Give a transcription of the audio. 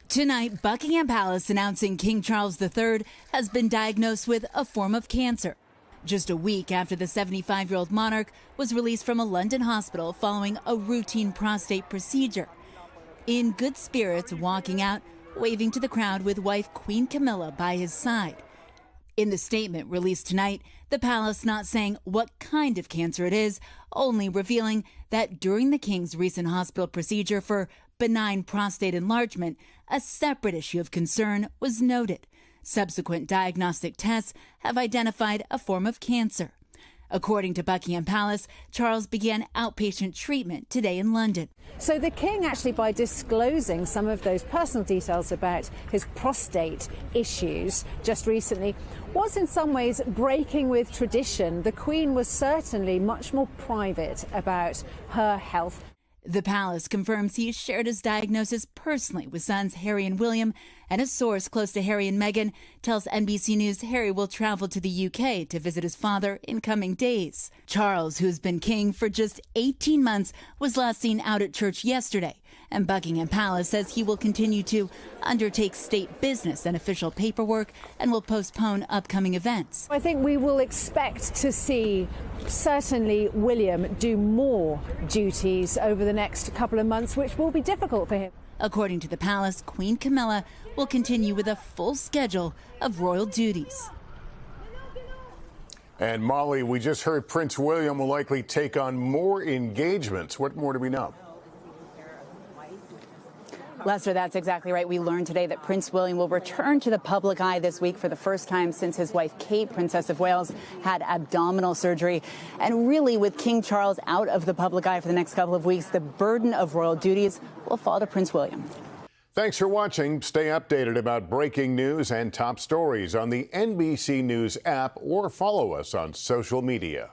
Tonight, Buckingham Palace announcing King Charles III has been diagnosed with a form of cancer. Just a week after the 75-year-old monarch was released from a London hospital following a routine prostate procedure. In good spirits, walking out, waving to the crowd with wife Queen Camilla by his side. In the statement released tonight, the palace not saying what kind of cancer it is, only revealing that during the king's recent hospital procedure for benign prostate enlargement, a separate issue of concern was noted. Subsequent diagnostic tests have identified a form of cancer. According to Buckingham Palace, Charles began outpatient treatment today in London. So the king actually, by disclosing some of those personal details about his prostate issues just recently, was in some ways breaking with tradition. The Queen was certainly much more private about her health. The palace confirms he shared his diagnosis personally with sons Harry and William, and a source close to Harry and Meghan tells NBC News Harry will travel to the UK to visit his father in coming days. Charles, who's been king for just 18 months, was last seen out at church yesterday, and Buckingham Palace says he will continue to undertake state business and official paperwork and will postpone upcoming events. I think we will expect to see certainly William do more duties over the next couple of months, which will be difficult for him. According to the palace, Queen Camilla will continue with a full schedule of royal duties. And Molly, we just heard Prince William will likely take on more engagements. What more do we know? Lester, that's exactly right. We learned today that Prince William will return to the public eye this week for the first time since his wife Kate, Princess of Wales, had abdominal surgery. And really, with King Charles out of the public eye for the next couple of weeks, the burden of royal duties will fall to Prince William. Thanks for watching. Stay updated about breaking news and top stories on the NBC News app or follow us on social media.